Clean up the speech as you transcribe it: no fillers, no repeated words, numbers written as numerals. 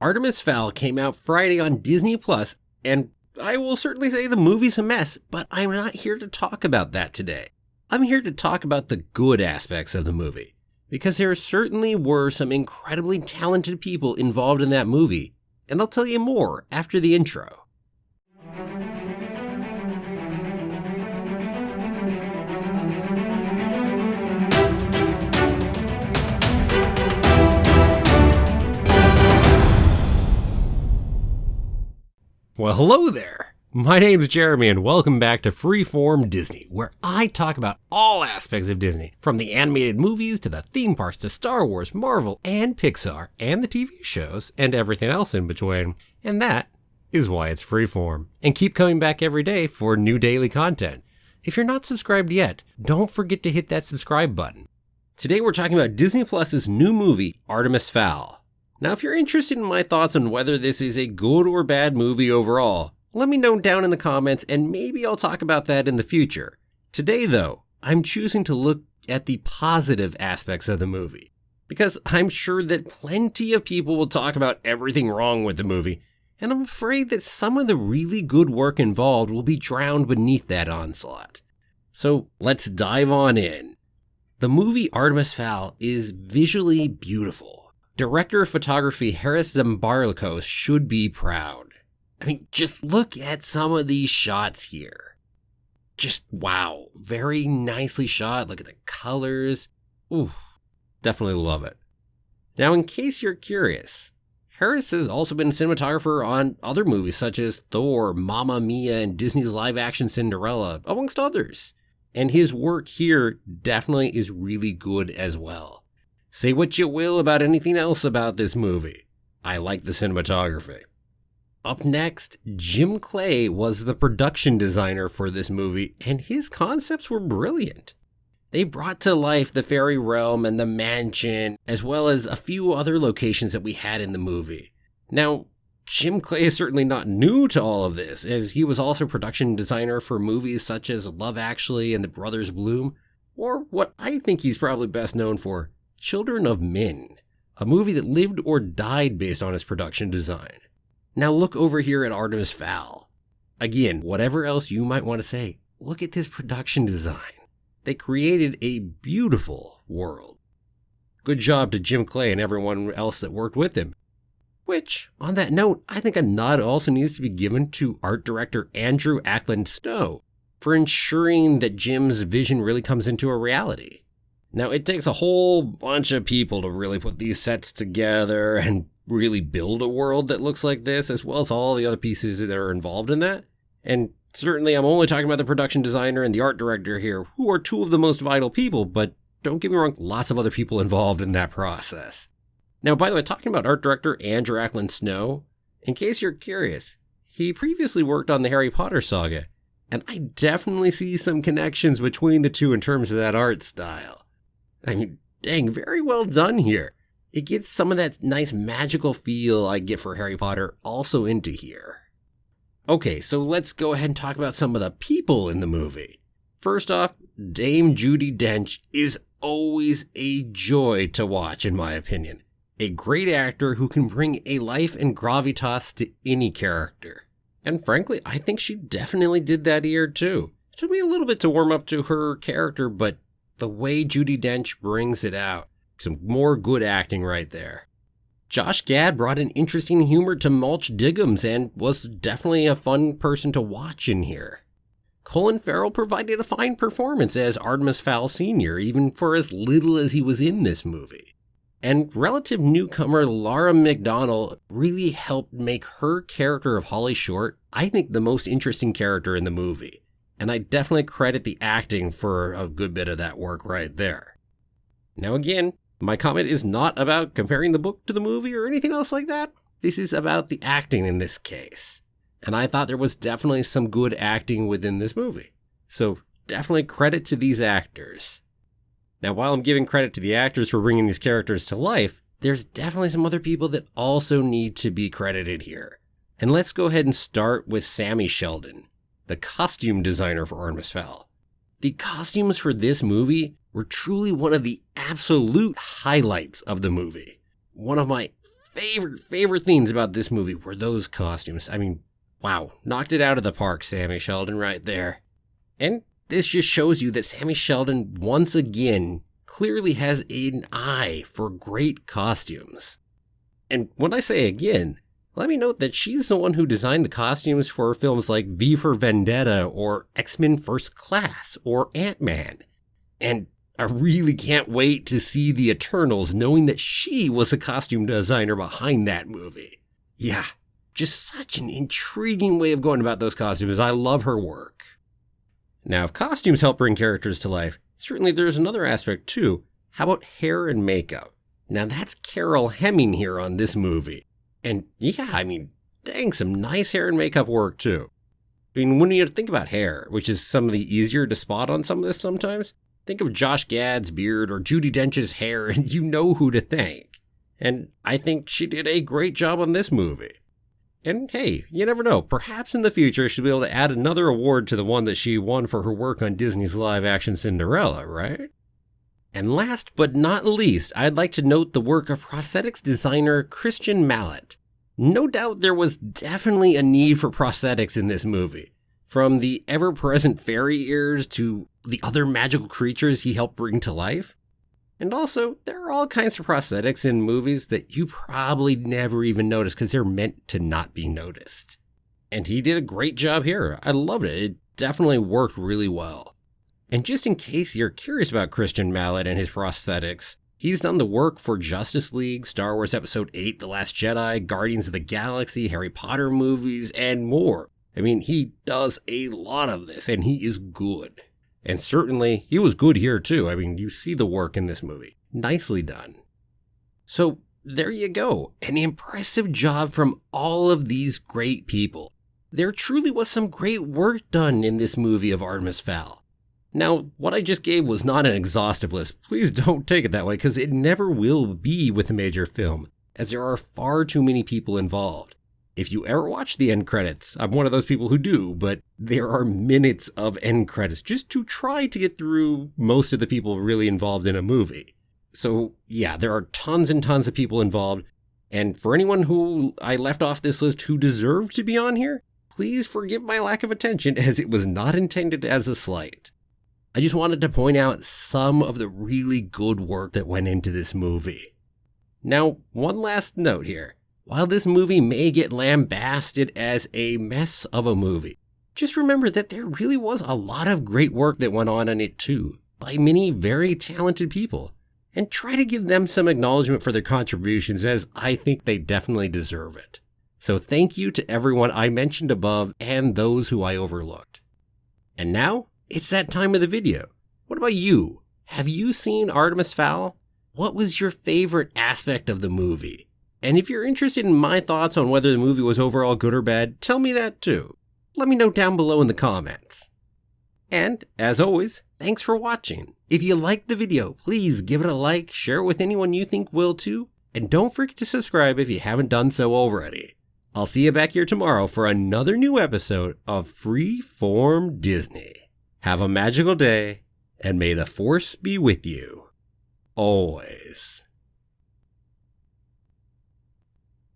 Artemis Fowl came out Friday on Disney+, and I will certainly say the movie's a mess, but I'm not here to talk about that today. I'm here to talk about the good aspects of the movie, because there certainly were some incredibly talented people involved in that movie, and I'll tell you more after the intro. Well, hello there! My name's Jeremy and welcome back to Freeform Disney, where I talk about all aspects of Disney, from the animated movies to the theme parks to Star Wars, Marvel, and Pixar, and the TV shows, and everything else in between. And that is why it's Freeform. And keep coming back every day for new daily content. If you're not subscribed yet, don't forget to hit that subscribe button. Today we're talking about Disney Plus's new movie, Artemis Fowl. Now, if you're interested in my thoughts on whether this is a good or bad movie overall, let me know down in the comments and maybe I'll talk about that in the future. Today, though, I'm choosing to look at the positive aspects of the movie, because I'm sure that plenty of people will talk about everything wrong with the movie, and I'm afraid that some of the really good work involved will be drowned beneath that onslaught. So let's dive on in. The movie Artemis Fowl is visually beautiful. Director of photography Harris Zambarloukos should be proud. I mean, just look at some of these shots here. Just wow, very nicely shot. Look at the colors. Ooh, definitely love it. Now, in case you're curious, Harris has also been a cinematographer on other movies such as Thor, Mamma Mia, and Disney's live-action Cinderella, amongst others. And his work here definitely is really good as well. Say what you will about anything else about this movie, I like the cinematography. Up next, Jim Clay was the production designer for this movie, and his concepts were brilliant. They brought to life the fairy realm and the mansion, as well as a few other locations that we had in the movie. Now, Jim Clay is certainly not new to all of this, as he was also production designer for movies such as Love Actually and The Brothers Bloom, or what I think he's probably best known for, Children of Men, a movie that lived or died based on his production design. Now look over here at Artemis Fowl. Again, whatever else you might want to say, look at this production design. They created a beautiful world. Good job to Jim Clay and everyone else that worked with him. Which, on that note, I think a nod also needs to be given to art director Andrew Ackland-Snow for ensuring that Jim's vision really comes into a reality. Now, it takes a whole bunch of people to really put these sets together and really build a world that looks like this, as well as all the other pieces that are involved in that. And certainly, I'm only talking about the production designer and the art director here, who are two of the most vital people, but don't get me wrong, lots of other people involved in that process. Now, by the way, talking about art director Andrew Ackland-Snow, in case you're curious, he previously worked on the Harry Potter saga, and I definitely see some connections between the two in terms of that art style. I mean, dang, very well done here. It gets some of that nice magical feel I get for Harry Potter also into here. Okay, so let's go ahead and talk about some of the people in the movie. First off, Dame Judi Dench is always a joy to watch, in my opinion. A great actor who can bring a life and gravitas to any character. And frankly, I think she definitely did that here too. It took me a little bit to warm up to her character, but the way Judi Dench brings it out, some more good acting right there. Josh Gad brought an interesting humor to Mulch Diggums and was definitely a fun person to watch in here. Colin Farrell provided a fine performance as Artemis Fowl Sr., even for as little as he was in this movie. And relative newcomer Lara McDonnell really helped make her character of Holly Short, I think, the most interesting character in the movie. And I definitely credit the acting for a good bit of that work right there. Now again, my comment is not about comparing the book to the movie or anything else like that. This is about the acting in this case. And I thought there was definitely some good acting within this movie. So definitely credit to these actors. Now, while I'm giving credit to the actors for bringing these characters to life, there's definitely some other people that also need to be credited here. And let's go ahead and start with Sammy Sheldon, the costume designer for Artemis Fowl. The costumes for this movie were truly one of the absolute highlights of the movie. One of my favorite things about this movie were those costumes. I mean, wow, knocked it out of the park, Sammy Sheldon, right there. And this just shows you that Sammy Sheldon, once again, clearly has an eye for great costumes. And when I say again, let me note that she's the one who designed the costumes for films like V for Vendetta or X-Men First Class or Ant-Man. And I really can't wait to see the Eternals, knowing that she was the costume designer behind that movie. Yeah, just such an intriguing way of going about those costumes. I love her work. Now, if costumes help bring characters to life, certainly there's another aspect too. How about hair and makeup? Now that's Carol Hemming here on this movie. And yeah, I mean, dang, some nice hair and makeup work too. I mean, when you think about hair, which is some of the easier to spot on some of this sometimes, think of Josh Gad's beard or Judi Dench's hair and you know who to thank. And I think she did a great job on this movie. And hey, you never know, perhaps in the future she'll be able to add another award to the one that she won for her work on Disney's live-action Cinderella, right? And last but not least, I'd like to note the work of prosthetics designer Kristyan Mallett. No doubt there was definitely a need for prosthetics in this movie. From the ever-present fairy ears to the other magical creatures he helped bring to life. And also, there are all kinds of prosthetics in movies that you probably never even notice because they're meant to not be noticed. And he did a great job here. I loved it. It definitely worked really well. And just in case you're curious about Kristyan Mallett and his prosthetics, he's done the work for Justice League, Star Wars Episode 8, The Last Jedi, Guardians of the Galaxy, Harry Potter movies, and more. I mean, he does a lot of this, and he is good. And certainly, he was good here too. I mean, you see the work in this movie. Nicely done. So, there you go. An impressive job from all of these great people. There truly was some great work done in this movie of Artemis Fowl. Now, what I just gave was not an exhaustive list. Please don't take it that way, because it never will be with a major film, as there are far too many people involved. If you ever watch the end credits, I'm one of those people who do, but there are minutes of end credits just to try to get through most of the people really involved in a movie. So yeah, there are tons and tons of people involved, and for anyone who I left off this list who deserved to be on here, please forgive my lack of attention as it was not intended as a slight. I just wanted to point out some of the really good work that went into this movie. Now, one last note here. While this movie may get lambasted as a mess of a movie, just remember that there really was a lot of great work that went on it too, by many very talented people. And try to give them some acknowledgement for their contributions, as I think they definitely deserve it. So thank you to everyone I mentioned above and those who I overlooked. And now, it's that time of the video. What about you? Have you seen Artemis Fowl? What was your favorite aspect of the movie? And if you're interested in my thoughts on whether the movie was overall good or bad, tell me that too. Let me know down below in the comments. And, as always, thanks for watching. If you liked the video, please give it a like, share it with anyone you think will too, and don't forget to subscribe if you haven't done so already. I'll see you back here tomorrow for another new episode of Freeform Disney. Have a magical day, and may the Force be with you. Always.